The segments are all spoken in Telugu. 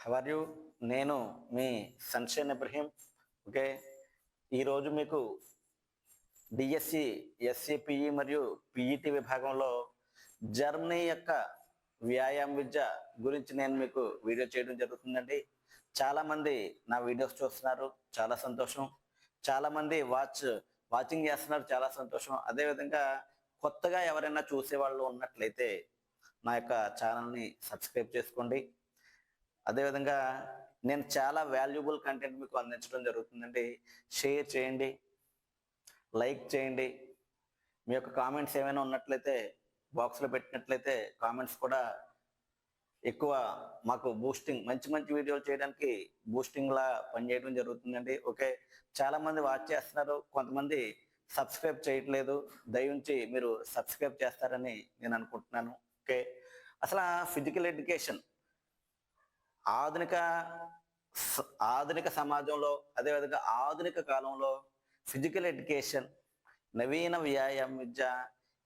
How are you? నేను మీ సన్షైన్ ఇబ్రహీం. ఓకే, ఈరోజు మీకు డిఎస్సి, ఎస్సిపిఈ మరియు పిఈటి విభాగంలో జర్మనీ యొక్క వ్యాయామ విద్య గురించి నేను మీకు వీడియో చేయడం జరుగుతుందండి. చాలామంది నా వీడియోస్ చూస్తున్నారు, చాలా సంతోషం. చాలామంది వాచింగ్ చేస్తున్నారు, చాలా సంతోషం. అదేవిధంగా కొత్తగా ఎవరైనా చూసేవాళ్ళు ఉన్నట్లయితే నా యొక్క ఛానల్ని సబ్స్క్రైబ్ చేసుకోండి. అదేవిధంగా నేను చాలా వాల్యుబుల్ కంటెంట్ మీకు అందించడం జరుగుతుందండి. షేర్ చేయండి, లైక్ చేయండి. మీ యొక్క కామెంట్స్ ఏమైనా ఉన్నట్లయితే బాక్స్లో పెట్టినట్లయితే కామెంట్స్ కూడా ఎక్కువ మాకు బూస్టింగ్, మంచి మంచి వీడియోలు చేయడానికి బూస్టింగ్లా పనిచేయడం జరుగుతుందండి. ఓకే, చాలామంది వాచ్ చేస్తున్నారు, కొంతమంది సబ్స్క్రైబ్ చేయట్లేదు. దయవుంచి మీరు సబ్స్క్రైబ్ చేస్తారని నేను అనుకుంటున్నాను. ఓకే, అసలు ఫిజికల్ ఎడ్యుకేషన్ ఆధునిక ఆధునిక సమాజంలో, అదేవిధంగా ఆధునిక కాలంలో ఫిజికల్ ఎడ్యుకేషన్, నవీన వ్యాయామ విద్య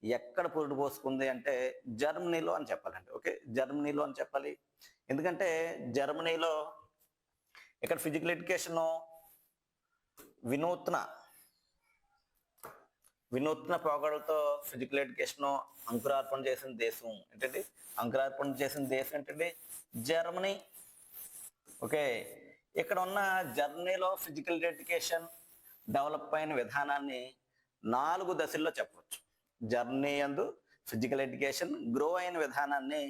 ఎక్కడ పురుడు పోసుకుంది అంటే జర్మనీలో అని చెప్పాలండి. ఓకే, జర్మనీలో అని చెప్పాలి. ఎందుకంటే జర్మనీలో ఇక్కడ ఫిజికల్ ఎడ్యుకేషన్ వినూత్న పోకడలతో ఫిజికల్ ఎడ్యుకేషన్ అంకురార్పణ చేసిన దేశం ఏంటండి? అంకురార్పణ చేసిన దేశం ఏంటండి? జర్మనీ. ఓకే, ఇక్కడ ఉన్న జర్మనీలో ఫిజికల్ ఎడ్యుకేషన్ డెవలప్ అయిన విధానాన్ని 4 దశల్లో చెప్పవచ్చు. జర్మనీ యందు ఫిజికల్ ఎడ్యుకేషన్ గ్రో అయిన విధానాన్ని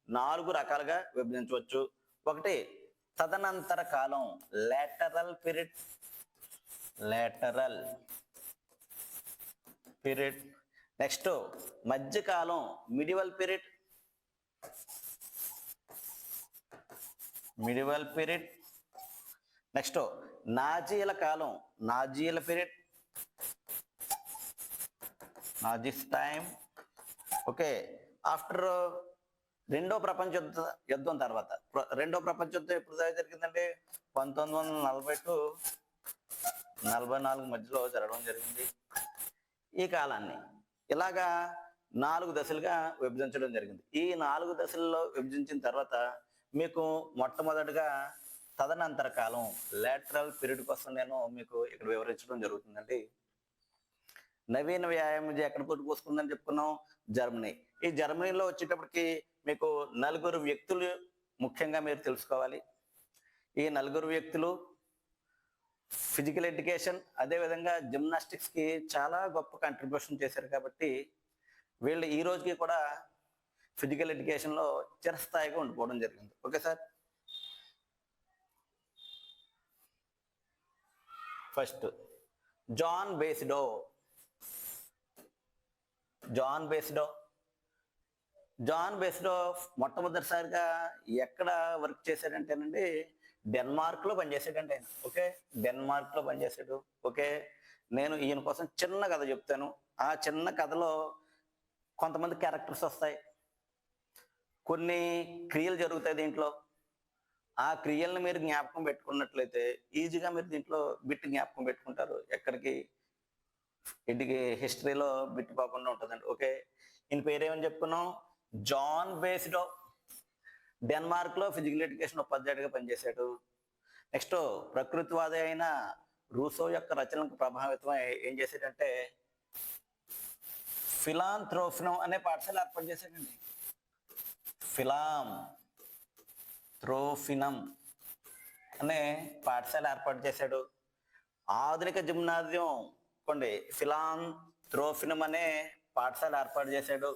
4 రకాలుగా విభజించవచ్చు. ఒకటి, తదనంతర కాలం, లేటరల్ పీరియడ్. నెక్స్ట్, మధ్యకాలం, మిడివల్ పీరియడ్. నెక్స్ట్, నాజీల కాలం, నాజీల పీరియడ్, నాజీస్ టైం. ఓకే, ఆఫ్టర్ రెండో ప్రపంచ యుద్ధం తర్వాత, రెండో ప్రపంచ యుద్ధం ఎప్పుడు జరిగిందంటే 1940 టు 44 మధ్యలో జరగడం జరిగింది. ఈ కాలాన్ని ఇలాగా 4 దశలుగా విభజించడం జరిగింది. ఈ 4 దశల్లో విభజించిన తర్వాత మీకు మొట్టమొదటిగా తదనంతర కాలం, లేటరల్ పీరియడ్ కోసం నేను మీకు ఇక్కడ వివరించడం జరుగుతుందండి. నవీన వ్యాయామ విద్య ఎక్కడ పురుడు పోసుకుందని చెప్పుకున్నాం? జర్మనీ. ఈ జర్మనీలో వచ్చేటప్పటికి మీకు 4 వ్యక్తులు ముఖ్యంగా మీరు తెలుసుకోవాలి. ఈ 4 వ్యక్తులు ఫిజికల్ ఎడ్యుకేషన్, అదేవిధంగా జిమ్నాస్టిక్స్కి చాలా గొప్ప కంట్రిబ్యూషన్ చేశారు. కాబట్టి వీళ్ళు ఈ రోజుకి కూడా ఫిజికల్ ఎడ్యుకేషన్లో చిరస్థాయిగా ఉండిపోవడం జరిగింది. ఓకే సార్, ఫస్ట్ జాన్ బేస్డో మొట్టమొదటిసారిగా ఎక్కడ వర్క్ చేశాడంటేనండి, డెన్మార్క్లో పనిచేసాడండి ఆయన. ఓకే, డెన్మార్క్లో పనిచేసాడు. ఓకే, నేను ఈయన కోసం చిన్న కథ చెప్తాను. ఆ చిన్న కథలో కొంతమంది క్యారెక్టర్స్ వస్తాయి, కొన్ని క్రియలు జరుగుతాయి దీంట్లో. ఆ క్రియలను మీరు జ్ఞాపకం పెట్టుకున్నట్లయితే ఈజీగా మీరు దీంట్లో బిట్ జ్ఞాపకం పెట్టుకుంటారు. ఎక్కడికి ఇంటికి హిస్టరీలో బిట్ పోకుండా ఉంటుందండి. ఓకే, ఈయన పేరేమని చెప్పుకున్నాం? జాన్ బేస్డో. డెన్మార్క్లో ఫిజికల్ ఎడ్యుకేషన్ ఉపాధ్యాయుడిగా పనిచేశాడు. నెక్స్ట్, ప్రకృతివాది అయిన రూసో యొక్క రచనలకు ప్రభావితం ఏం చేశాడంటే ఫిలాంథ్రోపినం అనే పాఠశాల ఏర్పాటు చేశాడండి. ఫిలాంథ్రోపినం అనే పాఠశాల ఏర్పాటు చేశాడు. ఆధునిక జిమ్నాజియం కొండి ఫిలాంథ్రోపినం అనే పాఠశాల ఏర్పాటు చేశాడు.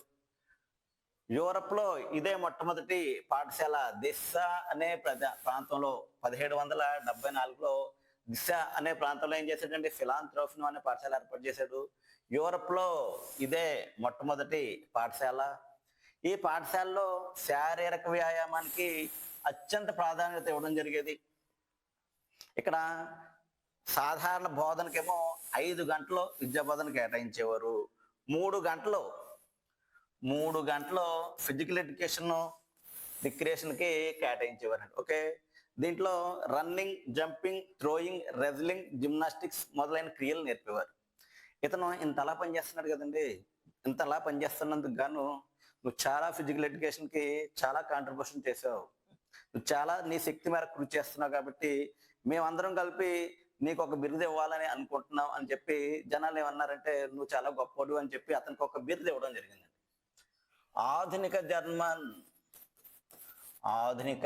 యూరప్లో ఇదే మొట్టమొదటి పాఠశాల. దిశ అనే ప్రాంతంలో 1774లో దిశ అనే ప్రాంతంలో ఏం చేశాడంటే ఫిలాంథ్రోపినం అనే పాఠశాల ఏర్పాటు చేశాడు. యూరప్లో ఇదే మొట్టమొదటి పాఠశాల. ఈ పాఠశాలలో శారీరక వ్యాయామానికి అత్యంత ప్రాధాన్యత ఇవ్వడం జరిగేది. ఇక్కడ సాధారణ బోధనకేమో 5 గంటలు విద్యా బోధన కేటాయించేవారు. 3 గంటలు ఫిజికల్ ఎడ్యుకేషన్ రిక్రియేషన్కి కేటాయించేవారండి. ఓకే, దీంట్లో running, jumping, throwing, wrestling, gymnastics మొదలైన క్రియలు నేర్పేవారు. ఇతను ఇంతలా పనిచేస్తున్నాడు కదండి. ఇంతలా పనిచేస్తున్నందుకు గాను నువ్వు చాలా ఫిజికల్ ఎడ్యుకేషన్కి చాలా కాంట్రిబ్యూషన్ చేసావు. నువ్వు చాలా నీ శక్తి మేరకు కృషి చేస్తున్నావు కాబట్టి మేమందరం కలిపి నీకు ఒక బిరుదు ఇవ్వాలని అనుకుంటున్నాం అని చెప్పి జనాలు ఏమన్నారంటే నువ్వు చాలా గొప్పడు అని చెప్పి అతనికి ఒక బిరుదు ఇవ్వడం జరిగిందండి. ఆధునిక జర్మన్ ఆధునిక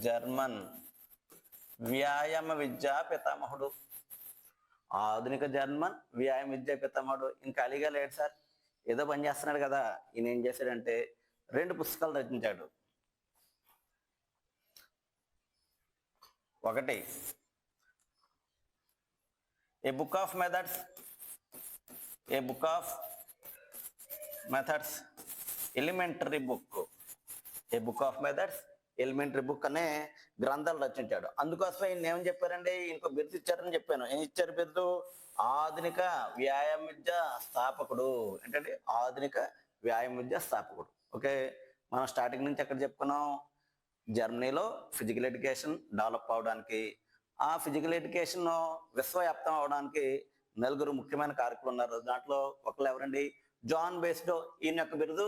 జర్మన్ వ్యాయామ విద్యా పితామహుడు. ఆధునిక జర్మన్ వ్యాయామ విద్యా పితామహుడు. ఇంకా ఖాళీగా లేడు సార్, ఏదో పని చేస్తున్నాడు కదా. ఈయన ఏం చేశాడంటే 2 పుస్తకాలు రచించాడు. ఒకటి a book of methods, a book of methods elementary book, a book of methods elementary book అనే గ్రంథాలు రచించాడు. అందుకోసం ఈయన ఏమని చెప్పారండి, ఇంకో బిరుదు ఇచ్చారని చెప్పాను. ఏం ఇచ్చారు బిరుదు? ఆధునిక వ్యాయామ విద్య స్థాపకుడు. ఏంటంటే ఆధునిక వ్యాయామ విద్య స్థాపకుడు. ఓకే, మనం స్టార్టింగ్ నుంచి ఎక్కడ చెప్పుకున్నాం, జర్మనీలో ఫిజికల్ ఎడ్యుకేషన్ డెవలప్ అవడానికి, ఆ ఫిజికల్ ఎడ్యుకేషన్ విశ్వవ్యాప్తం అవడానికి 4 ముఖ్యమైన కారకులు ఉన్నారు. దాంట్లో ఒకళ్ళు ఎవరండి? జాన్ బేస్డో. ఈయన యొక్క బిరుదు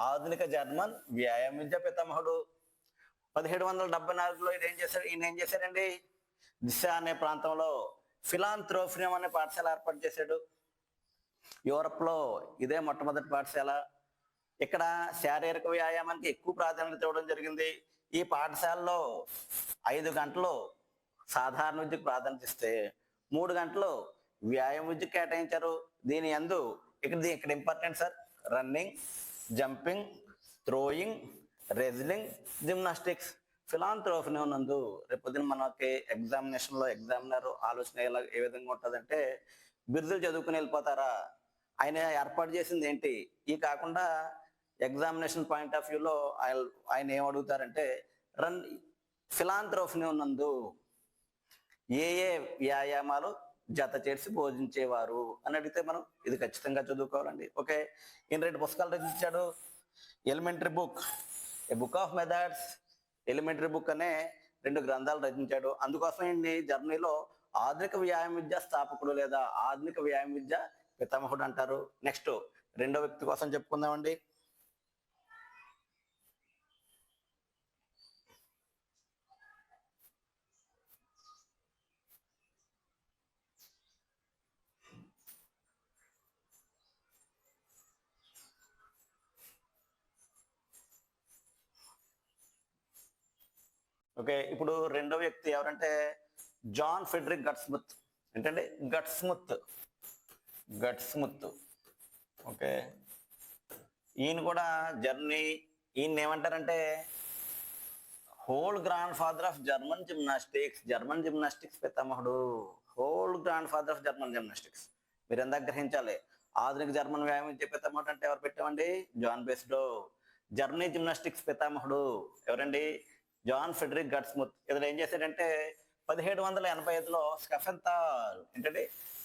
ఆధునిక జర్మన్ వ్యాయామ విద్య పితామహుడు. 1774లో ఈయన ఏం చేశాడండి, దిశ అనే ప్రాంతంలో ఫిలాంథ్రోపియం అనే పాఠశాల ఏర్పాటు చేశాడు. యూరప్ లో ఇదే మొట్టమొదటి పాఠశాల. ఇక్కడ శారీరక వ్యాయామానికి ఎక్కువ ప్రాధాన్యత ఇవ్వడం జరిగింది. ఈ పాఠశాలలో 5 గంటలు సాధారణ విద్యకు ప్రాధాన్యత ఇస్తే 3 గంటలు వ్యాయామ విద్యకు కేటాయించారు. దీని యందు ఇక్కడ important sir, running, jumping, throwing, wrestling, gymnastics. Philanthropinum నందు రేపొద్దున మనకి ఎగ్జామినేషన్లో ఎగ్జామినర్ ఆలోచన ఏ విధంగా ఉంటుందంటే, బిరుదులు చదువుకుని వెళ్ళిపోతారా, ఆయన ఏర్పాటు చేసింది ఏంటి? ఈ కాకుండా ఎగ్జామినేషన్ పాయింట్ ఆఫ్ వ్యూలో ఆయన ఏం అడుగుతారంటే, ఫిలాంథ్రోపియం నందు ఏ ఏ వ్యాయామాలు జత చేసి బోధించేవారు అని అడిగితే మనం ఇది ఖచ్చితంగా చదువుకోవాలండి. ఓకే, ఈయన 2 పుస్తకాలు రచించాడు. Elementary book, a book of methods, elementary book అనే 2 గ్రంథాలు రచించాడు. అందుకోసం ఈయన్ని జర్మనీలో ఆధునిక వ్యాయామ విద్య స్థాపకుడు లేదా ఆధునిక వ్యాయామ విద్య పితామహుడు అంటారు. నెక్స్ట్ 2వ వ్యక్తి కోసం చెప్పుకుందామండి. ఓకే, ఇప్పుడు 2వ వ్యక్తి ఎవరంటే జాన్ ఫ్రెడరిక్ గట్స్ముత్. ఏంటంటే గట్స్ముత్. ఓకే, ఈయన కూడా జర్మనీ. ఈయన ఏమంటారంటే old grand father of German gymnastics పితామహుడు. Old grand father of German gymnastics. మీరు ఎంత గ్రహించాలి, ఆధునిక జర్మన్ వ్యాయామం విద్య పితామహుడు అంటే ఎవరు పెట్టామండి? జాన్ బేస్డో. జర్మనీ జిమ్నాస్టిక్స్ పితామహుడు ఎవరండి? Johann Friedrich GutsMuths. ఇతను ఏం చేశాడంటే 1785లో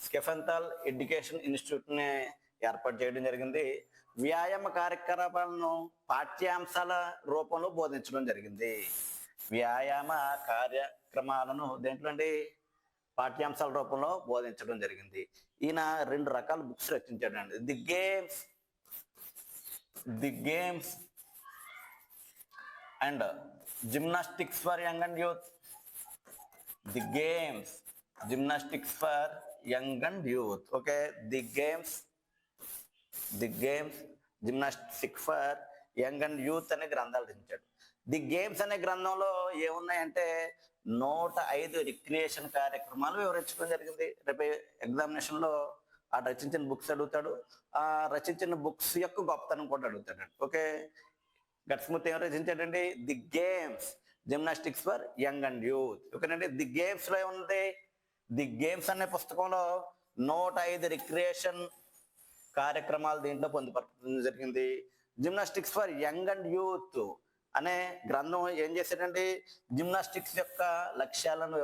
స్కెఫెన్థాల్ ఎడ్యుకేషన్ ఇన్స్టిట్యూట్ ని ఏర్పాటు చేయడం జరిగింది. వ్యాయామ కార్యక్రమాలను పాఠ్యాంశాల రూపంలో బోధించడం జరిగింది. వ్యాయామ కార్యక్రమాలను దేంట్లో అండి? పాఠ్యాంశాల రూపంలో బోధించడం జరిగింది. ఈయన 2 రకాల బుక్స్ రచించాడు అండి. The games and gymnastics for young and youth. The games, gymnastics for young and youth. Okay, the games gymnastics for young and youth అనే గ్రంథాలు రచించాడు. ది గేమ్స్ అనే గ్రంథంలో ఏమున్నాయంటే 105 రిక్రియేషన్ కార్యక్రమాలు వివరించడం జరిగింది. రేపు ఎగ్జామినేషన్ లో ఆ రచించిన బుక్స్ అడుగుతాడు, ఆ రచించిన బుక్స్ యొక్క గొప్పతనం కూడా అడుగుతాడు. ఓకే, గట్స్ముత్ ఏం రచించాడండి? The games gymnastics for young and youth. ఓకేనండి, ది గేమ్స్ లో ఏముంది? ది గేమ్స్ అనే పుస్తకంలో 105 రిక్రియేషన్ కార్యక్రమాలు దీంట్లో పొందుపరచడం జరిగింది. Gymnastics for young and youth అనే గ్రంథం ఏం చేశాడండి? జిమ్నాస్టిక్స్ యొక్క లక్ష్యాలను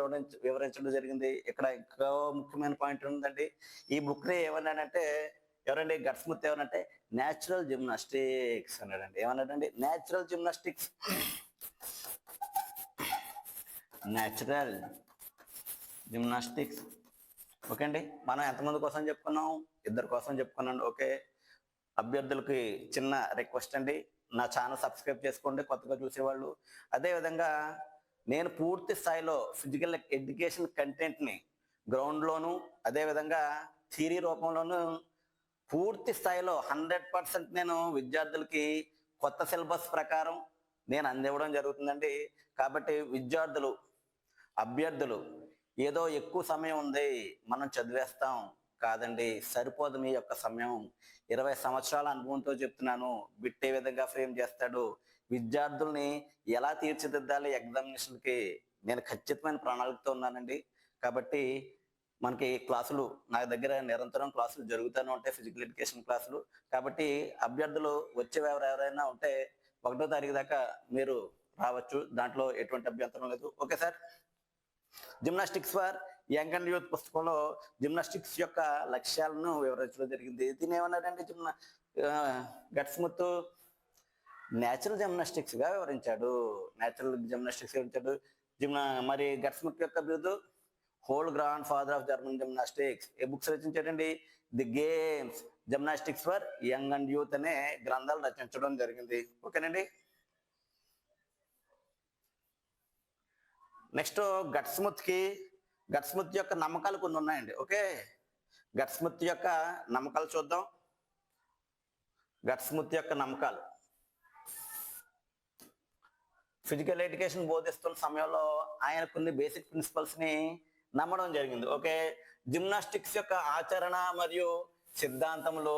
వివరించడం జరిగింది. ఇక్కడ ఇంకా ముఖ్యమైన పాయింట్ ఉందండి. ఈ బుక్ ని ఏమన్నాడంటే ఎవరండి? గట్స్ముత్ ఏమనంటే న్యాచురల్ జిమ్నాస్టిక్స్ అన్నాడండి. ఏమన్నాడండి? Natural gymnastics. ఓకే అండి, మనం ఎంతమంది కోసం చెప్పుకున్నాం? 2 కోసం చెప్పుకున్నాం. ఓకే, అభ్యర్థులకి చిన్న రిక్వెస్ట్ అండి, నా ఛానల్ సబ్స్క్రైబ్ చేసుకోండి కొత్తగా చూసేవాళ్ళు. అదేవిధంగా నేను పూర్తి స్థాయిలో ఫిజికల్ ఎడ్యుకేషన్ కంటెంట్ని గ్రౌండ్లోను అదేవిధంగా థియరీ రూపంలోను పూర్తి స్థాయిలో 100% నేను విద్యార్థులకి కొత్త సిలబస్ ప్రకారం నేను అందివ్వడం జరుగుతుందండి. కాబట్టి విద్యార్థులు అభ్యర్థులు ఏదో ఎక్కువ సమయం ఉంది మనం చదివేస్తాం కాదండి, సరిపోదు. మీ యొక్క సమయం 20 సంవత్సరాల అనుభవంతో చెప్తున్నాను. బిట్టే విధంగా ఫ్రేమ్ చేస్తాడు. విద్యార్థుల్ని ఎలా తీర్చిదిద్దాలి ఎగ్జామినేషన్కి నేను ఖచ్చితమైన ప్రణాళికతో ఉన్నానండి. కాబట్టి మనకి క్లాసులు నా దగ్గర నిరంతరం క్లాసులు జరుగుతూనే ఉంటాయి, ఫిజికల్ ఎడ్యుకేషన్ క్లాసులు. కాబట్టి అభ్యర్థులు వచ్చేవారు ఎవరైనా ఉంటే 1వ తారీఖు దాకా మీరు రావచ్చు, దాంట్లో ఎటువంటి అభ్యంతరం లేదు. Okay sir. Gymnastics for young and youth పుస్తకంలో జిమ్నాస్టిక్స్ యొక్క లక్ష్యాలను వివరించడం జరిగింది. దీన్ని ఏమన్నారంటే గట్స్ముత్ నేచురల్ జిమ్నాస్టిక్స్ గా వివరించాడు. మరి గట్స్ముత్ యొక్క బిరుదు old grand father of German gymnastics. ఏ బుక్స్ రచించాడండి? The games gymnastics for young and youth అనే గ్రంథాలు రచించడం జరిగింది. ఓకేనండి. నెక్స్ట్ గట్స్ముత్ యొక్క నమ్మకాలు కొన్ని ఉన్నాయండి. ఓకే, గట్స్ముత్ యొక్క నమ్మకాలు చూద్దాం. గట్స్ముత్ యొక్క నమ్మకాలు ఫిజికల్ ఎడ్యుకేషన్ బోధిస్తున్న సమయంలో ఆయన కొన్ని బేసిక్ ప్రిన్సిపల్స్ ని నమ్మడం జరిగింది. ఓకే, జిమ్నాస్టిక్స్ యొక్క ఆచరణ మరియు సిద్ధాంతములు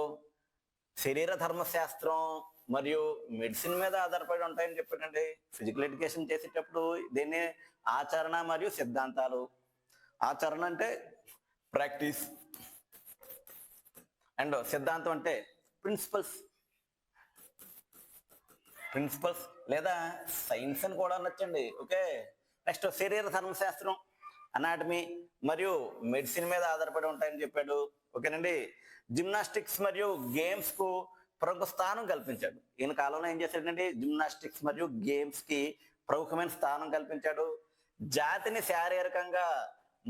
శరీర ధర్మశాస్త్రం మరియు మెడిసిన్ మీద ఆధారపడి ఉంటాయని చెప్పాడండి. ఫిజికల్ ఎడ్యుకేషన్ చేసేటప్పుడు దీన్ని ఆచరణ మరియు సిద్ధాంతాలు. ఆచరణ అంటే ప్రాక్టీస్ అండ్ సిద్ధాంతం అంటే ప్రిన్సిపల్స్ లేదా సైన్స్ అని కూడా అనొచ్చండి. ఓకే, నెక్స్ట్ శరీర ధర్మశాస్త్రం అనాటమీ మరియు మెడిసిన్ మీద ఆధారపడి ఉంటాయని చెప్పాడు. ఓకేనండి. జిమ్నాస్టిక్స్ మరియు గేమ్స్ కు ప్రముఖ స్థానం కల్పించాడు. ఈయన కాలంలో ఏం చేశాడంటే జిమ్నాస్టిక్స్ మరియు గేమ్స్ కి ప్రముఖమైన స్థానం కల్పించాడు. జాతిని శారీరకంగా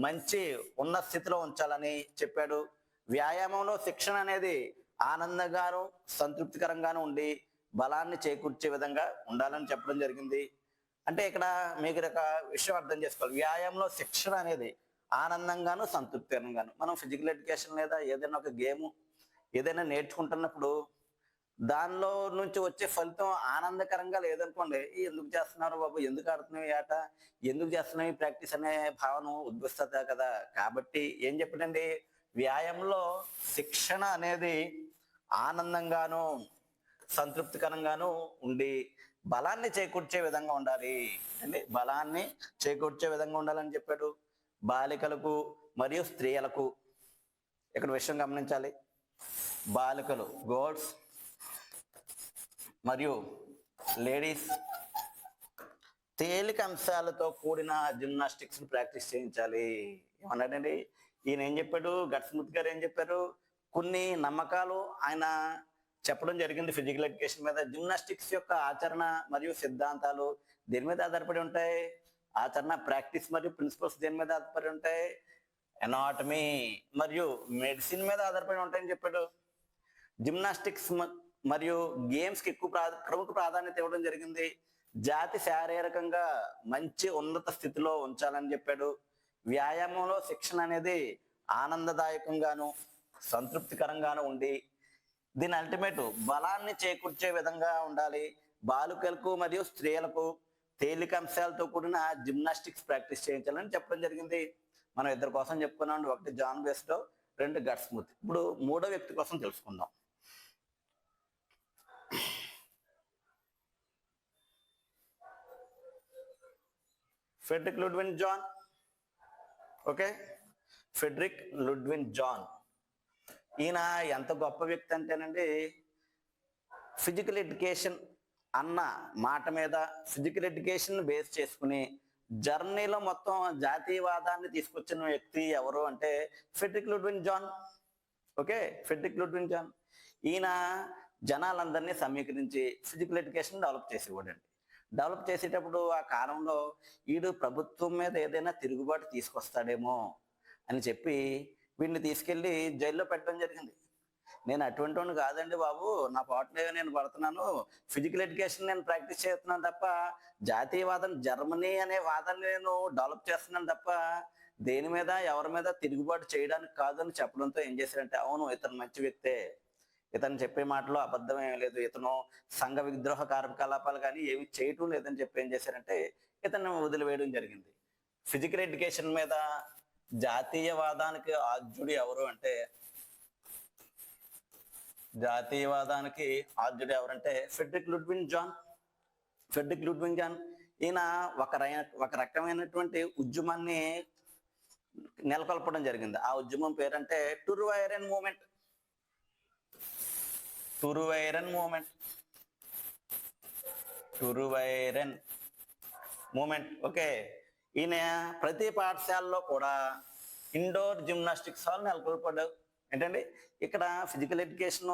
మంచి ఉన్నత స్థితిలో ఉంచాలని చెప్పాడు. వ్యాయామంలో శిక్షణ అనేది ఆనందంగాను సంతృప్తికరంగాను ఉండి బలాన్ని చేకూర్చే విధంగా ఉండాలని చెప్పడం జరిగింది. అంటే ఇక్కడ మీకు ఒక విషయం అర్థం చేసుకోవాలి. వ్యాయామంలో శిక్షణ అనేది ఆనందంగాను సంతృప్తికరంగాను. మనం ఫిజికల్ ఎడ్యుకేషన్ లేదా ఏదైనా ఒక గేమ్ ఏదైనా నేర్చుకుంటున్నప్పుడు దానిలో నుంచి వచ్చే ఫలితం ఆనందకరంగా లేదనుకోండి, ఎందుకు చేస్తున్నారు బాబు, ఎందుకు ఆడుతున్నావు ఈ ఆట, ఎందుకు చేస్తున్నావు ఈ ప్రాక్టీస్ అనే భావన ఉద్భవిస్తుంది కదా. కాబట్టి ఏం చెప్పండి, వ్యాయామంలో శిక్షణ అనేది ఆనందంగాను సంతృప్తికరంగాను ఉండి బలాన్ని చేకూర్చే విధంగా ఉండాలి అండి. బలాన్ని చేకూర్చే విధంగా ఉండాలని చెప్పాడు. బాలికలకు మరియు స్త్రీలకు ఇక్కడ విషయం గమనించాలి. బాలికలు గర్ల్స్ మరియు లేడీస్ తేలిక అంశాలతో కూడిన జిమ్నాస్టిక్స్ ప్రాక్టీస్ చేయించాలి. ఏమన్నాడండి ఈయన? ఏం చెప్పాడు? గట్స్ముత్ గారు ఏం చెప్పారు? కొన్ని నమ్మకాలు ఆయన చెప్పడం జరిగింది ఫిజికల్ ఎడ్యుకేషన్ మీద. జిమ్నాస్టిక్స్ యొక్క ఆచరణ మరియు సిద్ధాంతాలు దేని మీద ఆధారపడి ఉంటాయి? ఆచరణ, ప్రాక్టీస్ మరియు ప్రిన్సిపల్స్ దేని మీద ఆధారపడి ఉంటాయి? ఎనాటమీ మరియు మెడిసిన్ మీద ఆధారపడి ఉంటాయని చెప్పాడు. జిమ్నాస్టిక్స్ మరియు గేమ్స్ కి ఎక్కువ ప్రముఖ ప్రాధాన్యత ఇవ్వడం జరిగింది. జాతి శారీరకంగా మంచి ఉన్నత స్థితిలో ఉంచాలని చెప్పాడు. వ్యాయామంలో శిక్షణ అనేది ఆనందదాయకంగాను సంతృప్తికరంగాను ఉండి దీని అల్టిమేట్ బలాన్ని చేకూర్చే విధంగా ఉండాలి. బాలికలకు మరియు స్త్రీలకు తేలిక అంశాలతో కూడిన జిమ్నాస్టిక్స్ ప్రాక్టీస్ చేయించాలని చెప్పడం జరిగింది. మనం ఇద్దరు కోసం చెప్పుకున్నాం, ఒకటి జాన్ బెస్టో, 2 గట్స్ముత్. ఇప్పుడు 3వ వ్యక్తి కోసం తెలుసుకుందాం. Friedrich Ludwig Jahn. Okay, Friedrich Ludwig Jahn ఈయన ఎంత గొప్ప వ్యక్తి అంటేనండి, ఫిజికల్ ఎడ్యుకేషన్ అన్న మాట మీద ఫిజికల్ ఎడ్యుకేషన్ బేస్ చేసుకుని జర్నీలో మొత్తం జాతీయవాదాన్ని తీసుకొచ్చిన వ్యక్తి ఎవరు అంటే Friedrich Ludwig Jahn. Okay, Friedrich Ludwig Jahn ఈయన జనాలందరినీ సమీకరించి ఫిజికల్ ఎడ్యుకేషన్ డెవలప్ చేసేవాడండి. డెవలప్ చేసేటప్పుడు ఆ కాలంలో వీడు ప్రభుత్వం మీద ఏదైనా తిరుగుబాటు తీసుకొస్తాడేమో అని చెప్పి వీడిని తీసుకెళ్లి జైల్లో పెట్టడం జరిగింది. నేను అటువంటి వాడిని కాదండి బాబు, నా పాటలో నేను పడుతున్నాను, ఫిజికల్ ఎడ్యుకేషన్ నేను ప్రాక్టీస్ చేస్తున్నాను తప్ప జాతీయవాదం జర్మనీ అనే వాదాన్ని నేను డెవలప్ చేస్తున్నాను తప్ప దేని మీద ఎవరి మీద తిరుగుబాటు చేయడానికి కాదని చెప్పడంతో ఏం చేశారంటే, అవును ఇతను మంచి వ్యక్తే, ఇతను చెప్పే మాటలో అబద్ధం ఏం లేదు, ఇతను సంఘ విద్రోహ కార్యకలాపాలు కానీ ఏమి చేయటం లేదని చెప్పి ఏం చేశారంటే ఇతను వదిలివేయడం జరిగింది. ఫిజికల్ ఎడ్యుకేషన్ మీద జాతీయవాదానికి ఆద్యుడు ఎవరు అంటే, జాతీయవాదానికి ఆద్యుడు ఎవరంటే Friedrich Ludwig Jahn. Friedrich Ludwig Jahn ఈయన ఒక రకమైనటువంటి ఉద్యమాన్ని నెలకొల్పడం జరిగింది. ఆ ఉద్యమం పేరంటే Turnverein movement. Turnverein movement, Turnverein movement. Okay, ఈయన ప్రతి పాఠశాలలో కూడా ఇండోర్ జిమ్నాస్టిక్స్ హాల్ నెలకొల్పాడు. ఏంటండి, ఇక్కడ ఫిజికల్ ఎడ్యుకేషన్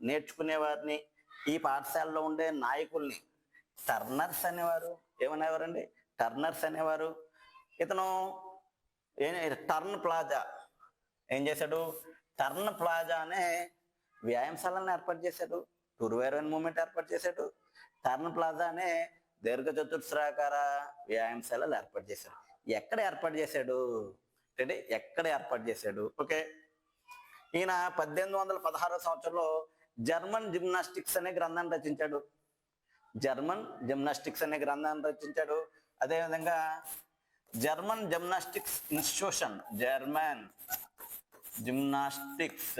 నేర్చుకునే వారిని, ఈ పాఠశాలలో ఉండే నాయకుల్ని టర్నర్స్ అనేవారు. ఏమనేవారండి? టర్నర్స్ అనేవారు. ఇతను టర్న్ ప్లాజా ఏం చేశాడు? టర్న్ ప్లాజా అనే వ్యాయామశాలను ఏర్పాటు చేశాడు. టుర్వైరన్ మూమెంట్ ఏర్పాటు చేశాడు. టర్న్ ప్లాజా అనే దీర్ఘ చతురస్రాకార వ్యాయామశాలలు ఏర్పాటు చేశాడు. ఎక్కడ ఏర్పాటు చేశాడు అంటే, ఎక్కడ ఏర్పాటు చేశాడు? ఓకే, ఈయన 1816 సంవత్సరంలో జర్మన్ జిమ్నాస్టిక్స్ అనే గ్రంథాన్ని రచించాడు. జర్మన్ జిమ్నాస్టిక్స్ అనే గ్రంథాన్ని రచించాడు. అదేవిధంగా German gymnastics institution, German gymnastics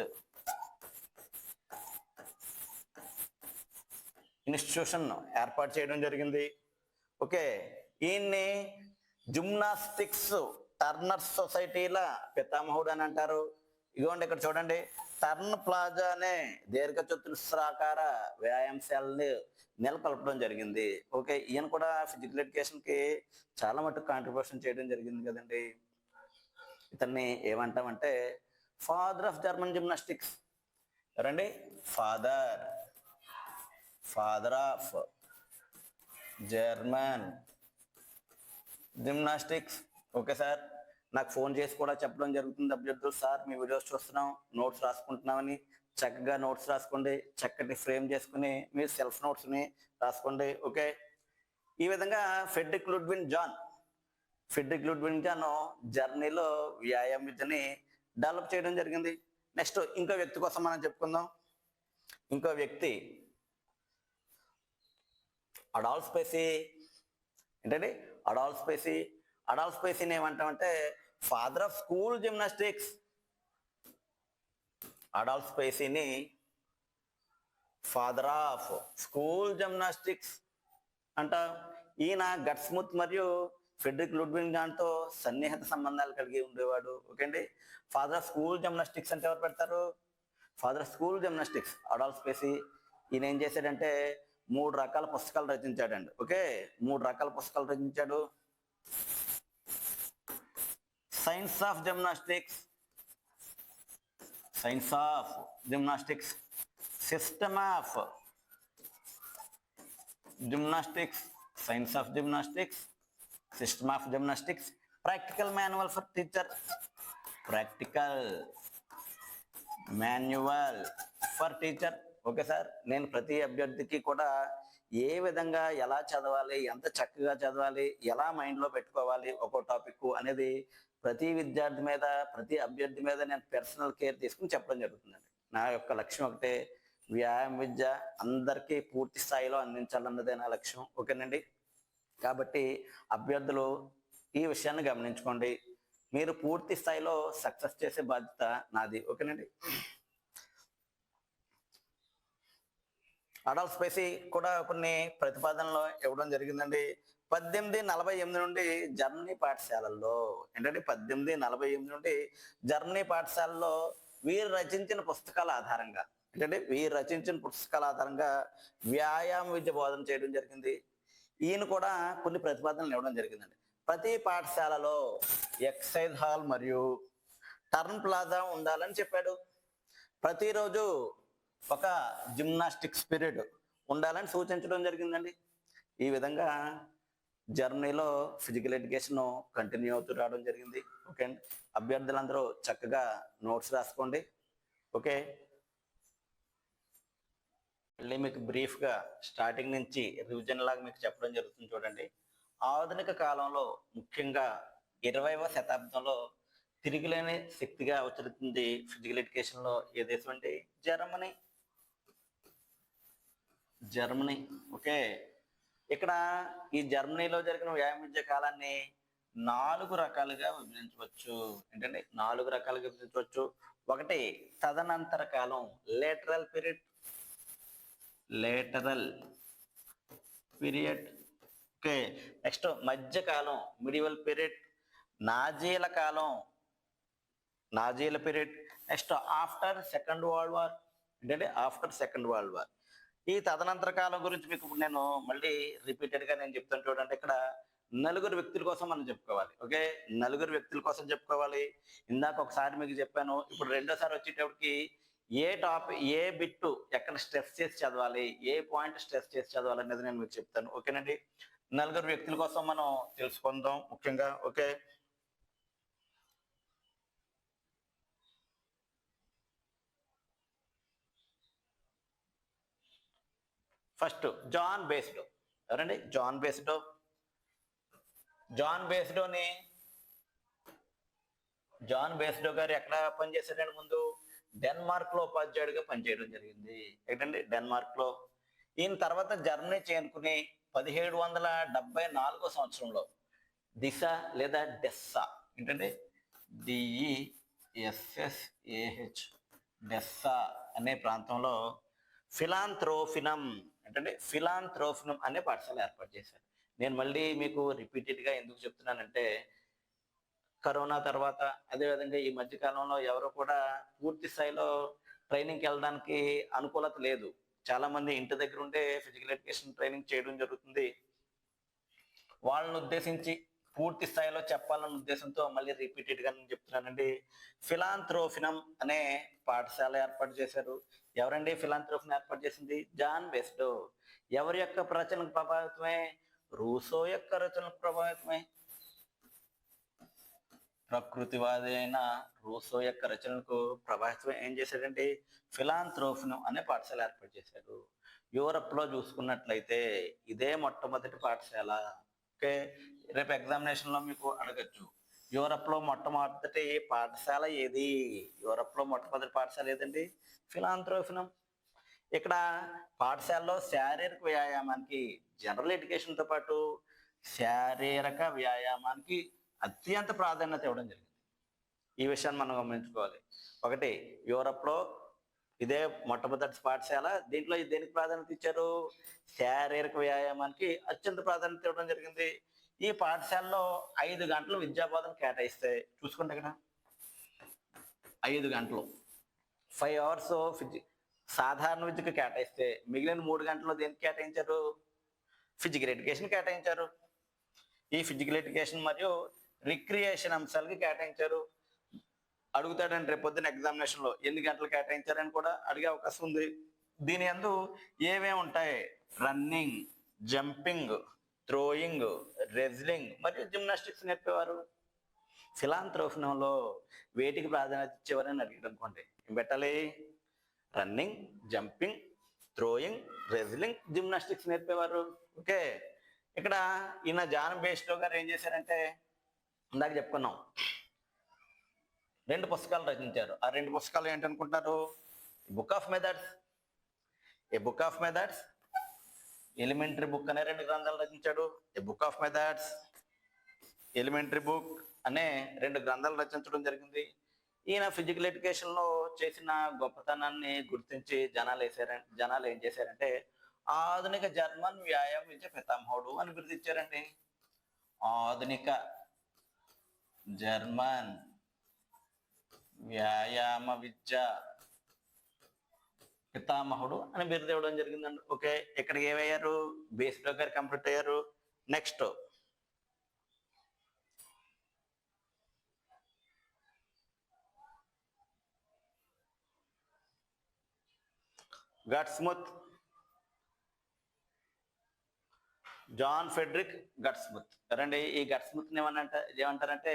institution ఏర్పాటు చేయడం జరిగింది. ఓకే, ఈయన్ని జిమ్నాస్టిక్స్ టర్నర్స్ సొసైటీల పితామహుడు అని అంటారు. ఇదిగోండి ఇక్కడ చూడండి, టర్న్ ప్లాజా అనే దీర్ఘ చతురస్రాకార వ్యాయామశాలని నెలకొల్పడం జరిగింది. ఓకే, ఈయన కూడా ఫిజికల్ ఎడ్యుకేషన్ కి చాలా మటుకు కాంట్రిబ్యూషన్ చేయడం జరిగింది కదండి. ఇతన్ని ఏమంటామంటే ఫాదర్ ఆఫ్ జర్మన్ జిమ్నాస్టిక్స్. ఎవరండి? Father of German gymnastics. Okay sir, నాకు ఫోన్ చేసి కూడా చెప్పడం జరుగుతుంది అభ్యర్థులు, సార్ మీ వీడియోస్ చూస్తున్నాం, నోట్స్ రాసుకుంటున్నామని. చక్కగా నోట్స్ రాసుకోండి, చక్కటి ఫ్రేమ్ చేసుకుని మీ సెల్ఫ్ నోట్స్ని రాసుకోండి. ఓకే, ఈ విధంగా ఫ్రెడరిక్ లుడ్విగ్ జాన్ జర్నీలో వ్యాయామ విద్యని డెవలప్ చేయడం జరిగింది. నెక్స్ట్ ఇంకో వ్యక్తి కోసం మనం చెప్పుకుందాం. ఇంకో వ్యక్తి అడాల్ఫ్ స్పేసీ. ఏంటండి? అడాల్ఫ్ స్పేసీని ఏమంటామంటే father of school gymnastics. Adolf స్పేసీని ఫాదర్ ఆఫ్ స్కూల్ జిమ్నాస్టిక్స్ అంట. ఈయన గట్స్ముత్ మరియు ఫ్రెడరిక్ లుడ్విగ్ జాన్తో సన్నిహిత సంబంధాలు కలిగి ఉండేవాడు. ఓకే అండి, ఫాదర్ ఆఫ్ స్కూల్ జిమ్నాస్టిక్స్ అంటే ఎవరు పెడతారు? Father of school gymnastics Adolf Spacey. ఈయన ఏం చేశాడంటే 3 రకాల పుస్తకాలు రచించాడండి. ఓకే, 3 రకాల పుస్తకాలు రచించాడు. Science of gymnastics, system of gymnastics, system of gymnastics, practical manual for teacher. Okay sir, నేను ప్రతి అభ్యర్థికి కూడా ఏ విధంగా ఎలా చదవాలి, ఎంత చక్కగా చదవాలి, ఎలా మైండ్లో పెట్టుకోవాలి ఒక్కో టాపిక్ అనేది ప్రతి విద్యార్థి మీద, ప్రతి అభ్యర్థి మీద నేను పర్సనల్ కేర్ తీసుకుని చెప్పడం జరుగుతుందండి. నా యొక్క లక్ష్యం ఒకటే, వ్యాయామ విద్య అందరికీ పూర్తి స్థాయిలో అందించాలన్నదే నా లక్ష్యం. ఓకేనండి, కాబట్టి అభ్యర్థులు ఈ విషయాన్ని గమనించుకోండి. మీరు పూర్తి స్థాయిలో సక్సెస్ చేసే బాధ్యత నాది. ఓకేనండి. అడాల్ఫ్ స్పేసీ కూడా కొన్ని ప్రతిపాదనలు ఇవ్వడం జరిగిందండి. 1848 నుండి జర్మనీ పాఠశాలల్లో, ఏంటంటే 1848 నుండి జర్మనీ పాఠశాలలో వీరు రచించిన పుస్తకాల ఆధారంగా వ్యాయామ విద్య బోధన చేయడం జరిగింది. ఈయన కూడా కొన్ని ప్రతిపాదనలు ఇవ్వడం జరిగిందండి. ప్రతి పాఠశాలలో ఎక్సర్సైజ్ హాల్ మరియు టర్న్ ప్లాజా ఉండాలని చెప్పాడు. ప్రతిరోజు ఒక జిమ్నాస్టిక్స్ పీరియడ్ ఉండాలని సూచించడం జరిగిందండి. ఈ విధంగా జర్నీలో ఫిజికల్ ఎడ్యుకేషన్ కంటిన్యూ అవుతూ రావడం జరిగింది. ఓకే అండి, అభ్యర్థులందరూ చక్కగా నోట్స్ రాసుకోండి. ఓకే, మళ్ళీ మీకు బ్రీఫ్గా స్టార్టింగ్ నుంచి రివిజన్ లాగా మీకు చెప్పడం జరుగుతుంది చూడండి. ఆధునిక కాలంలో ముఖ్యంగా 20వ శతాబ్దంలో తిరుగులేని శక్తిగా అవతరిస్తుంది ఫిజికల్ ఎడ్యుకేషన్లో ఏ దేశం అంటే జర్మనీ. జర్మనీ. ఓకే. ఇక్కడ ఈ జర్మనీలో జరిగిన వ్యాయామ విద్య కాలాన్ని 4 రకాలుగా విభజించవచ్చు. ఏంటంటే 4 రకాలుగా విభజించవచ్చు. ఒకటి తదనంతర కాలం, lateral period. Lateral period. Okay. Next మధ్యకాలం, మిడివల్ పీరియడ్. నాజీల కాలం, నాజీల పీరియడ్. Next after second world war. ఏంటంటే ఆఫ్టర్ సెకండ్ వరల్డ్ వార్. ఈ తదనంతర కాలం గురించి మీకు ఇప్పుడు నేను మళ్ళీ రిపీటెడ్గా నేను చెప్తాను చూడండి. ఇక్కడ నలుగురు వ్యక్తుల కోసం మనం చెప్పుకోవాలి. ఓకే. నలుగురు వ్యక్తుల కోసం చెప్పుకోవాలి. ఇందాక ఒకసారి మీకు చెప్పాను. ఇప్పుడు రెండోసారి వచ్చేటప్పటికి ఏ బిట్టు ఎక్కడ స్ట్రెస్ చేసి చదవాలి, ఏ పాయింట్ స్ట్రెస్ చేసి చదవాలి అనేది నేను మీకు చెప్తాను. ఓకేనండి. నలుగురు వ్యక్తుల కోసం మనం తెలుసుకుందాం ముఖ్యంగా. ఓకే. First Johann Basedow. ఎవరండి? జాన్ బేస్డో. జాన్ బేస్డో గారు ఎక్కడ పనిచేశారండి? ముందు డెన్మార్క్ లో ఉపాధ్యాయుడిగా పనిచేయడం జరిగింది. ఏంటండి? డెన్మార్క్ లో. ఈయన తర్వాత జర్మనీ చేరుకుని 1774 సంవత్సరంలో దిశ లేదా డెస్సా, ఏంటంటే DESSAH, డెస్సా అనే ప్రాంతంలో ఫిలాంథ్రోపినం అనే పాఠశాల ఏర్పాటు చేశారు. నేను మళ్ళీ మీకు రిపీటెడ్గా ఎందుకు చెప్తున్నానంటే, కరోనా తర్వాత అదేవిధంగా ఈ మధ్య కాలంలో ఎవరు కూడా పూర్తి స్థాయిలో ట్రైనింగ్కి వెళ్ళడానికి అనుకూలత లేదు. చాలా మంది ఇంటి దగ్గర ఉండే ఫిజికల్ ఎడ్యుకేషన్ ట్రైనింగ్ చేయడం జరుగుతుంది. వాళ్ళని ఉద్దేశించి పూర్తి స్థాయిలో చెప్పాలన్న ఉద్దేశంతో మళ్ళీ రిపీటెడ్గా నేను చెప్తున్నానండి. ఫిలాంథ్రోపినం అనే పాఠశాల ఏర్పాటు చేశారు. ఎవరండి ఫిలాంథ్రోపినం ఏర్పాటు చేసింది? జాన్ బేస్డో. ఎవరి యొక్క రచనకు ప్రభావితమే? రూసో యొక్క రచనకు ప్రభావితమే. ప్రకృతివాది అయిన రూసో యొక్క రచనలకు ప్రభావితం ఏం చేశాడంటే ఫిలాంథ్రోపినం అనే పాఠశాల ఏర్పాటు చేశారు. యూరప్ లో చూసుకున్నట్లయితే ఇదే మొట్టమొదటి పాఠశాల. ఓకే. రేపు ఎగ్జామినేషన్ లో మీకు అడగచ్చు, యూరప్ లో మొట్టమొదటి పాఠశాల ఏది? యూరప్ లో మొట్టమొదటి పాఠశాల ఏదండి? ఫిలాంథ్రోపినం. ఇక్కడ పాఠశాలలో శారీరక వ్యాయామానికి, జనరల్ ఎడ్యుకేషన్ తో పాటు శారీరక వ్యాయామానికి అత్యంత ప్రాధాన్యత ఇవ్వడం జరిగింది. ఈ విషయాన్ని మనం గమనించుకోవాలి. ఒకటి, యూరప్ లో ఇదే మొట్టమొదటి పాఠశాల. దీంట్లో దేనికి ప్రాధాన్యత ఇచ్చారు? శారీరక వ్యాయామానికి అత్యంత ప్రాధాన్యత ఇవ్వడం జరిగింది. ఈ పాఠశాలలో 5 గంటలు విద్యాబోధన కేటాయిస్తే చూసుకుంటే ఇక్కడ 5 గంటలు 5 hours సాధారణ విద్యకు కేటాయిస్తే మిగిలిన 3 గంటలు దేనికి కేటాయించారు? ఫిజికల్ ఎడ్యుకేషన్ కేటాయించారు. ఈ ఫిజికల్ ఎడ్యుకేషన్ మరియు రిక్రియేషన్ అంశాలకి కేటాయించారు. అడుగుతాడండి రేపు పొద్దున్న ఎగ్జామినేషన్ లో ఎన్ని గంటలు కేటాయించారని కూడా అడిగే అవకాశం ఉంది. దీని యందు ఏమేమి ఉంటాయి? రన్నింగ్, జంపింగ్, థ్రోయింగ్, రెజ్లింగ్ మరియు జిమ్నాస్టిక్స్ నేర్పేవారు. ఫిలాంథ్రోపినంలో వేటికి ప్రాధాన్యత ఇచ్చేవారని అడిగారు అనుకోండి, ఏం పెట్టాలి? Running, jumping, throwing, wrestling, gymnastics నేర్పేవారు. ఓకే. ఇక్కడ ఈయన జాన్ బేస్డో గారు ఏం చేశారంటే, ఇందాక చెప్పుకున్నాం, 2 పుస్తకాలు రచించారు. ఆ 2 పుస్తకాలు ఏంటనుకుంటున్నారు? Book of methods, elementary book అనే 2 గ్రంథాలు రచించాడు. A book of methods, elementary book అనే 2 గ్రంథాలు రచించడం జరిగింది. ఈయన ఫిజికల్ ఎడ్యుకేషన్ లో చేసిన గొప్పతనాన్ని గుర్తించి జనాలు ఏం చేశారంటే ఆధునిక జర్మన్ వ్యాయామ విద్య పితామహుడు అని బిరుదిచ్చారండి. ఆధునిక జర్మన్ వ్యాయామ విద్య పితామహుడు అని బిరుదు ఇవ్వడం జరిగిందండి. ఓకే. ఇక్కడికి ఏమయ్యారు? బేస్డో గారు కంప్లీట్ అయ్యారు. Next GutsMuths, Johann Friedrich GutsMuths. రండి, ఈ గట్స్ముత్ ఏమంటారంటే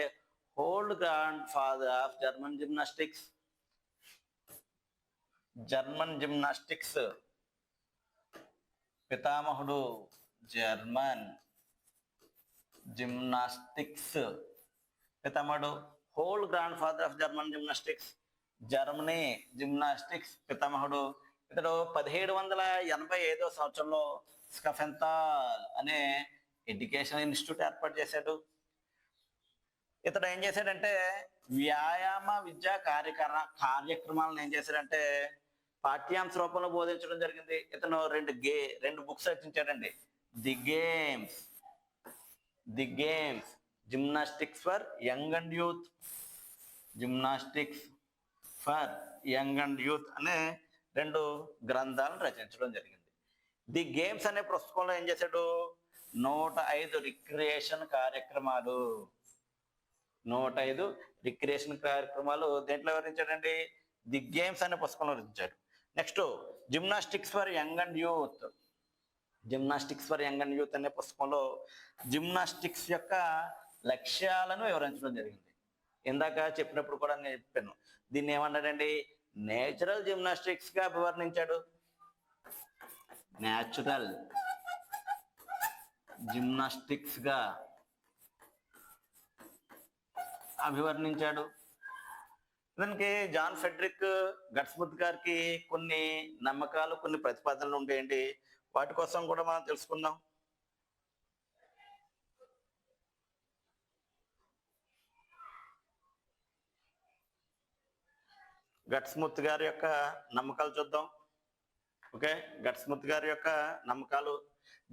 old grand father of German gymnastics. పితామహుడు జర్మన్ జిమ్నాస్టిక్స్. పితామహుడు old grand father of German gymnastics, Germany gymnastics పితామహుడు. ఇతడు 1785 సంవత్సరంలో స్కఫెంతాల్ అనే ఎడ్యుకేషన్ ఇన్స్టిట్యూట్ ఏర్పాటు చేశాడు. ఇతడు ఏం చేశాడంటే వ్యాయామ విద్యా కార్యక్రమాలను ఏం చేశాడంటే పాఠ్యాంశ రూపంలో బోధించడం జరిగింది. ఇతను రెండు బుక్స్ రచించాడండి. The games gymnastics for young and youth, gymnastics for young and youth అనే 2 గ్రంథాలను రచించడం జరిగింది. ది గేమ్స్ అనే పుస్తకంలో ఏం చేశాడు 105 రిక్రియేషన్ కార్యక్రమాలు, 105 రిక్రియేషన్ కార్యక్రమాలు దేంట్లో వివరించాడండి, ది గేమ్స్ అనే పుస్తకంలో వివరించాడు. Next gymnastics for young and youth, gymnastics for young and youth అనే పుస్తకంలో జిమ్నాస్టిక్స్ యొక్క లక్ష్యాలను వివరించడం జరిగింది. ఇందాక చెప్పినప్పుడు కూడా నేను చెప్పాను, దీన్ని ఏమన్నాడండి నేచురల్ జిమ్నాస్టిక్స్ గా అభివర్ణించాడు. నేచురల్ జిమ్నాస్టిక్స్ గా అభివర్ణించాడు. దానికి జాన్ ఫెడ్రిక్ గట్స్ముత్ గారికి కొన్ని నమ్మకాలు, కొన్ని ప్రతిపాదనలు ఉంటాయండి. వాటి కోసం కూడా మనం తెలుసుకుందాం. గట్స్ముత్ గారి యొక్క నమ్మకాలు చూద్దాం. ఓకే, గట్స్ముత్ గారి యొక్క నమ్మకాలు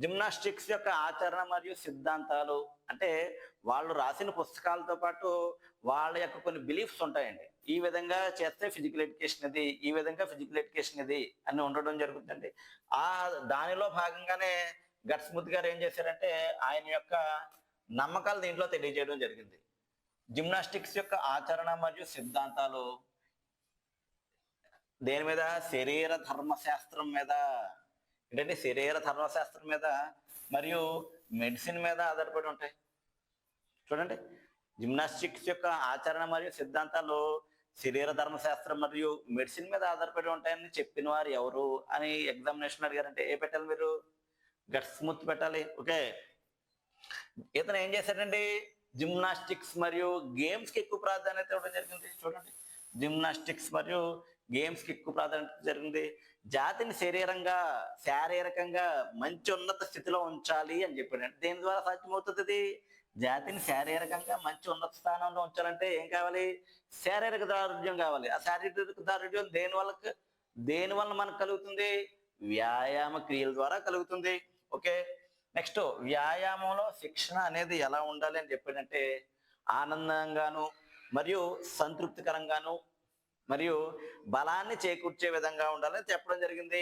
జిమ్నాస్టిక్స్ యొక్క ఆచరణ మరియు సిద్ధాంతాలు. అంటే వాళ్ళు రాసిన పుస్తకాలతో పాటు వాళ్ళ యొక్క కొన్ని బిలీఫ్స్ ఉంటాయండి. ఈ విధంగా చేస్తే ఫిజికల్ ఎడ్యుకేషన్ ఇది, ఈ విధంగా ఫిజికల్ ఎడ్యుకేషన్ ఇది అని ఉండడం జరుగుతుందండి. దానిలో భాగంగానే గట్స్ముత్ గారు ఏం చేశారంటే ఆయన యొక్క నమ్మకాలు దీంట్లో తెలియజేయడం జరిగింది. జిమ్నాస్టిక్స్ యొక్క ఆచరణ మరియు సిద్ధాంతాలు దేని మీద, శరీర ధర్మశాస్త్రం మీద. ఏంటంటే శరీర ధర్మశాస్త్రం మీద మరియు మెడిసిన్ మీద ఆధారపడి ఉంటాయి. చూడండి, జిమ్నాస్టిక్స్ యొక్క ఆచరణ మరియు సిద్ధాంతాలు శరీర ధర్మశాస్త్రం మరియు మెడిసిన్ మీద ఆధారపడి ఉంటాయని చెప్పిన వారు ఎవరు అని ఎగ్జామినేషన్ అడిగారంటే ఏ పెట్టాలి మీరు, గట్స్ముత్ పెట్టాలి. ఓకే, ఇతను ఏం చేశాడండి జిమ్నాస్టిక్స్ మరియు గేమ్స్ కి ఎక్కువ ప్రాధాన్యత ఇవ్వడం జరిగింది. చూడండి, జిమ్నాస్టిక్స్ మరియు గేమ్స్ కి ఎక్కువ ప్రాధాన్యత జరిగింది. జాతిని శారీరకంగా మంచి ఉన్నత స్థితిలో ఉంచాలి అని చెప్పాడు. దేని ద్వారా సాధ్యమవుతుంది ఇది, జాతిని శారీరకంగా మంచి ఉన్నత స్థానంలో ఉంచాలంటే ఏం కావాలి, శారీరక దారుఢ్యం కావాలి. ఆ శారీరక దారుఢ్యం దేని వల్ల మనకు కలుగుతుంది, వ్యాయామ క్రియల ద్వారా కలుగుతుంది. ఓకే, నెక్స్ట్ వ్యాయామంలో శిక్షణ అనేది ఎలా ఉండాలి అని చెప్పాడంటే ఆనందంగాను మరియు సంతృప్తికరంగాను మరియు బలాన్ని చేకూర్చే విధంగా ఉండాలని చెప్పడం జరిగింది.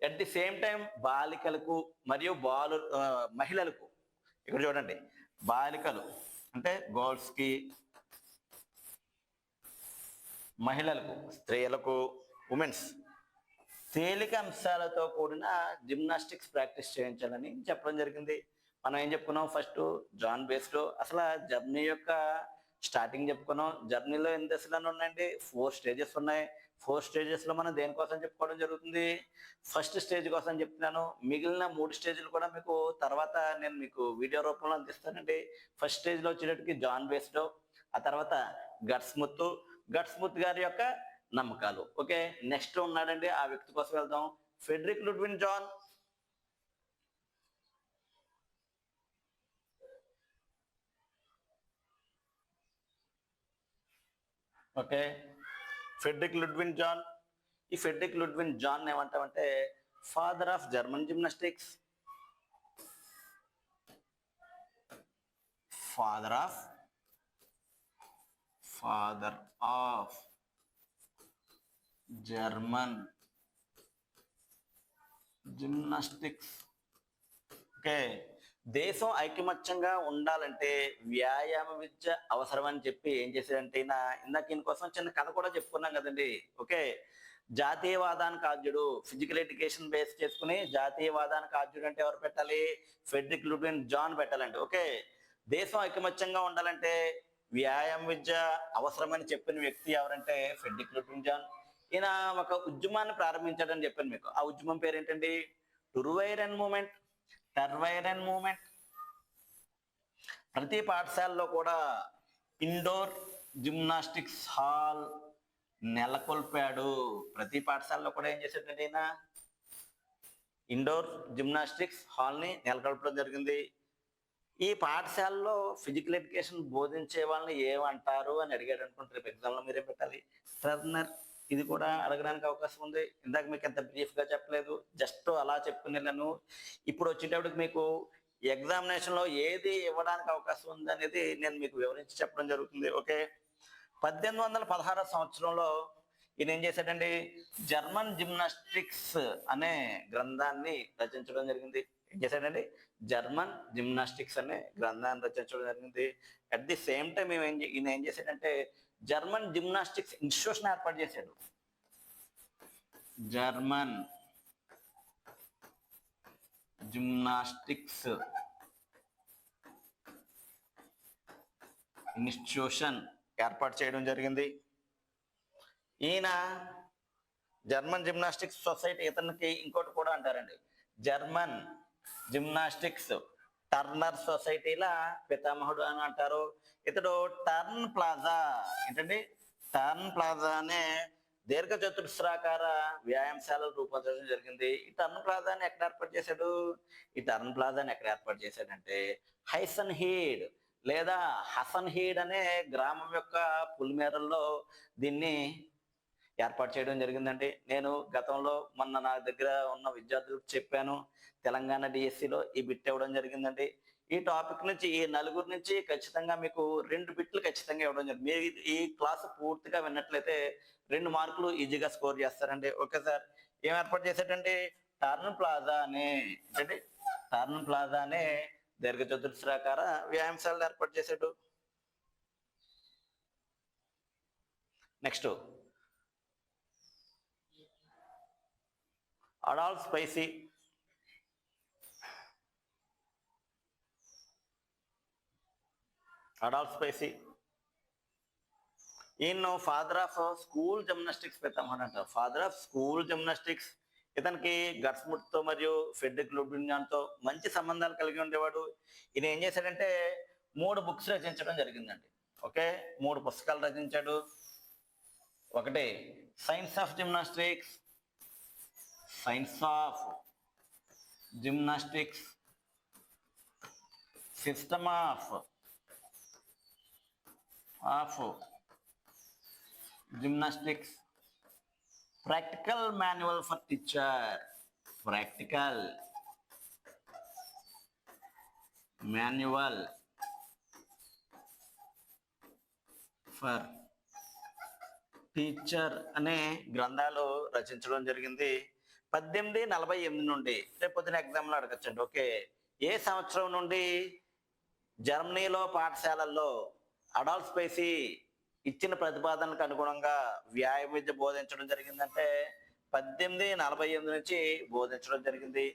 అట్ ది సేమ్ టైం బాలికలకు మరియు మహిళలకు, ఇక్కడ చూడండి బాలికలు అంటే గర్ల్స్ కి, మహిళలకు స్త్రీలకు, ఉమెన్స్ తేలిక అంశాలతో కూడిన జిమ్నాస్టిక్స్ ప్రాక్టీస్ చేయించాలని చెప్పడం జరిగింది. మనం ఏం చెప్పుకున్నాం, ఫస్ట్ జాన్ బేస్లో అసలు జర్నీ యొక్క స్టార్టింగ్ చెప్పుకున్నాం. జర్నీలో ఎన్ని దశలు ఉన్నాయండి, 4 స్టేజెస్ ఉన్నాయి. 4 స్టేజెస్ లో మనం దేనికోసం చెప్పుకోవడం జరుగుతుంది, ఫస్ట్ స్టేజ్ కోసం చెప్తున్నాను. మిగిలిన 3 స్టేజ్లు కూడా మీకు తర్వాత నేను మీకు వీడియో రూపంలో అందిస్తానండి. ఫస్ట్ స్టేజ్ లో వచ్చేటప్పటికి జాన్ బేస్లో, ఆ తర్వాత గట్స్ముత్ గారి యొక్క నమ్మకాలు. ఓకే, నెక్స్ట్ ఉన్నాడండి, ఆ వ్యక్తి కోసం వెళ్దాం, Friedrich Ludwig Jahn. Okay, Friedrich Ludwig Jahn. ఈ ఫ్రెడరిక్ లుడ్విగ్ జాన్ ఏమంటామంటే father of German gymnastics, father of German gymnastics. Okay, దేశం ఐకమత్యంగా ఉండాలంటే వ్యాయామ విద్య అవసరం అని చెప్పి ఏం చేశాడంటే ఇందాక ఈయన కోసం చిన్న కథ కూడా చెప్పుకున్నాం కదండి. ఓకే, జాతీయవాదానికి ఆద్యుడు, ఫిజికల్ ఎడ్యుకేషన్ బేస్ చేసుకుని జాతీయవాదానికి ఆద్యుడు అంటే ఎవరు పెట్టాలి, ఫ్రెడరిక్ లుడ్విగ్ జాన్ పెట్టాలండి. ఓకే, దేశం ఐకమత్యంగా ఉండాలంటే వ్యాయామ విద్య అవసరమని చెప్పిన వ్యక్తి ఎవరంటే ఫ్రెడరిక్ లుడ్విగ్ జాన్. ఈయన ఒక ఉద్యమాన్ని ప్రారంభించాడని చెప్పాను మీకు. ఆ ఉద్యమం పేరు ఏంటండి, టుర్వైరన్ మూమెంట్, టర్వైరన్ మూమెంట్. ప్రతి పాఠశాలలో కూడా ఇండోర్ జిమ్నాస్టిక్స్ హాల్ నెలకొల్పాడు. ప్రతి పాఠశాలలో కూడా ఏం చేశాడంటే ఈయన ఇండోర్ జిమ్నాస్టిక్స్ హాల్ని నెలకొల్పడం జరిగింది. ఈ పాఠశాలలో ఫిజికల్ ఎడ్యుకేషన్ బోధించే వాళ్ళని ఏమంటారు అని అడిగాడు అనుకుంటే రేపు ఎగ్జామ్లో మీరేం పెట్టాలి? ట్రైనర్. ఇది కూడా అడగడానికి అవకాశం ఉంది. ఇందాక మీకు ఎంత బ్రీఫ్గా చెప్పలేదు, జస్ట్ అలా చెప్పుకునేలాను. ఇప్పుడు వచ్చేటప్పటికి మీకు ఎగ్జామినేషన్లో ఏది ఇవ్వడానికి అవకాశం ఉంది అనేది నేను మీకు వివరించి చెప్పడం జరుగుతుంది. ఓకే, 1816 సంవత్సరంలో ఈయన ఏం చేశాడండి? జర్మన్ జిమ్నాస్టిక్స్ అనే గ్రంథాన్ని రచించడం జరిగింది. ఏం చేశాడండి? జర్మన్ జిమ్నాస్టిక్స్ అనే గ్రంథాన్ని రచించడం జరిగింది. అట్ ది సేమ్ టైం ఈయన ఏం చేశాడంటే జర్మన్ జిమ్నాస్టిక్స్ ఇన్స్టిట్యూషన్ ఏర్పాటు చేశాడు. జర్మన్ జిమ్నాస్టిక్స్ ఇన్స్టిట్యూషన్ ఏర్పాటు చేయడం జరిగింది. ఈయన జర్మన్ జిమ్నాస్టిక్స్ సొసైటీ, ఇతనికి ఇంకోటి కూడా అంటారండి, జర్మన్ జిమ్నాస్టిక్స్ టర్నర్ సొసైటీల పితామహుడు అని అంటారు. ఇతడు టర్న్ ప్లాజా, ఏంటండి టర్న్ ప్లాజా అనే దీర్ఘ చతురస్రాకార వ్యాయామశాలలు రూపొందించడం జరిగింది. ఈ టర్న్ ప్లాజాని ఎక్కడ ఏర్పాటు చేశాడు? ఈ టర్న్ ప్లాజాని ఎక్కడ ఏర్పాటు చేశాడంటే హైసన్ హీడ్ లేదా హసన్ హీడ్ అనే గ్రామం యొక్క పులిమేరల్లో దీన్ని ఏర్పాటు చేయడం జరిగిందండి. నేను గతంలో మొన్న నా దగ్గర ఉన్న విద్యార్థులకు చెప్పాను, తెలంగాణ డిఎస్సిలో ఈ బిట్ ఇవ్వడం జరిగిందండి. ఈ టాపిక్ నుంచి ఈ నలుగురు నుంచి ఖచ్చితంగా మీకు 2 బిట్లు ఖచ్చితంగా ఇవ్వడం జరిగింది. మీరు ఈ క్లాసు పూర్తిగా విన్నట్లయితే 2 మార్కులు ఈజీగా స్కోర్ చేస్తారండి. ఓకే సార్, ఏం ఏర్పాటు చేశాడంటే టర్న్ ప్లాజా అనే, అంటే టర్న్ ప్లాజా అనే దీర్ఘ చతురస్రాకార వ్యాయామశాలను ఏర్పాటు చేశాడు. Next Adolf spicy. Adolf spicy ఈయన ఫాదర్ ఆఫ్ స్కూల్ జిమ్నాస్టిక్స్ పితామహుడు అంటారు. Father of school gymnastics. ఇతనికి గట్స్ముట్తో మరియు ఫెడ్రిక్ లుడ్విగ్తో మంచి సంబంధాలు కలిగి ఉండేవాడు. ఈయన ఏం చేశాడంటే 3 బుక్స్ రచించడం జరిగిందండి. ఓకే, 3 పుస్తకాలు రచించాడు. ఒకటి science of gymnastics, science of gymnastics, system of gymnastics, practical manual for teacher, practical manual for teacher అనే గ్రంథాలు రచించడం జరిగింది. 1848 నుండి, రేపు పొద్దున ఎగ్జామ్లో అడగచ్చండి. ఓకే, ఏ సంవత్సరం నుండి జర్మనీలో పాఠశాలల్లో అడాల్ఫ్ స్పైసీ ఇచ్చిన ప్రతిపాదనలకు అనుగుణంగా వ్యాయామ విద్య బోధించడం జరిగిందంటే 1848 నుంచి బోధించడం జరిగింది.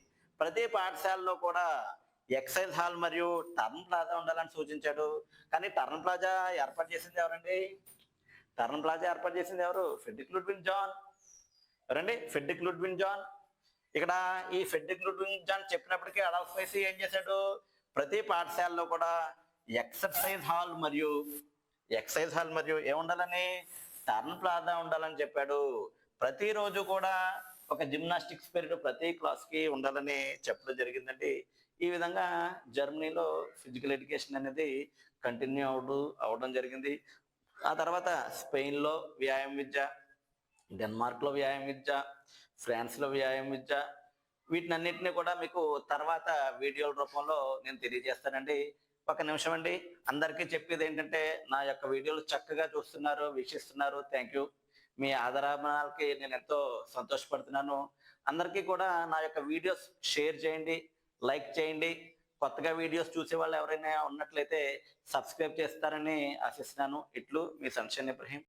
ప్రతి పాఠశాలలో కూడా ఎక్సైజ్ హాల్ మరియు టర్న్ ప్లాజా ఉండాలని సూచించాడు. కానీ టర్న్ ప్లాజా ఏర్పాటు చేసింది ఎవరండి? టర్న్ ప్లాజా ఏర్పాటు చేసింది ఎవరు? Friedrich Ludwig Jahn. ఎవరండి? Friedrich Ludwig Jahn. ఇక్కడ ఈ ఫెడ్రిక్ లుడ్విగ్ జాన్ చెప్పినప్పటికీ అడాల్ఫ్ స్పైసీ ఏం చేశాడు? ప్రతి పాఠశాలలో కూడా ఎక్సైజ్ హాల్ మరియు ఏముండాలని? టర్న్ ప్లాజా ఉండాలని చెప్పాడు. ప్రతిరోజు కూడా ఒక జిమ్నాస్టిక్స్ పీరియడ్ ప్రతి క్లాస్కి ఉండాలని చెప్పడం జరిగిందండి. ఈ విధంగా జర్మనీలో ఫిజికల్ ఎడ్యుకేషన్ అనేది కంటిన్యూ అవడం జరిగింది. ఆ తర్వాత స్పెయిన్లో వ్యాయామ విద్య, డెన్మార్క్లో వ్యాయామ విద్య, ఫ్రాన్స్లో వ్యాయామ విద్య, వీటినన్నింటినీ కూడా మీకు తర్వాత వీడియోల రూపంలో నేను తెలియజేస్తానండి. ఒక నిమిషం అండి, అందరికీ చెప్పేది ఏంటంటే నా యొక్క వీడియోలు చక్కగా చూస్తున్నారు, వీక్షిస్తున్నారు. Thank you. మీ ఆదరాభనాలకి నేను ఎంతో సంతోషపడుతున్నాను. అందరికీ కూడా నా యొక్క వీడియోస్ షేర్ చేయండి, లైక్ చేయండి. కొత్తగా వీడియోస్ చూసే వాళ్ళు ఎవరైనా ఉన్నట్లయితే సబ్స్క్రైబ్ చేస్తారని ఆశిస్తున్నాను. ఇట్లు మీ సన్షైన్ ఇబ్రహీం.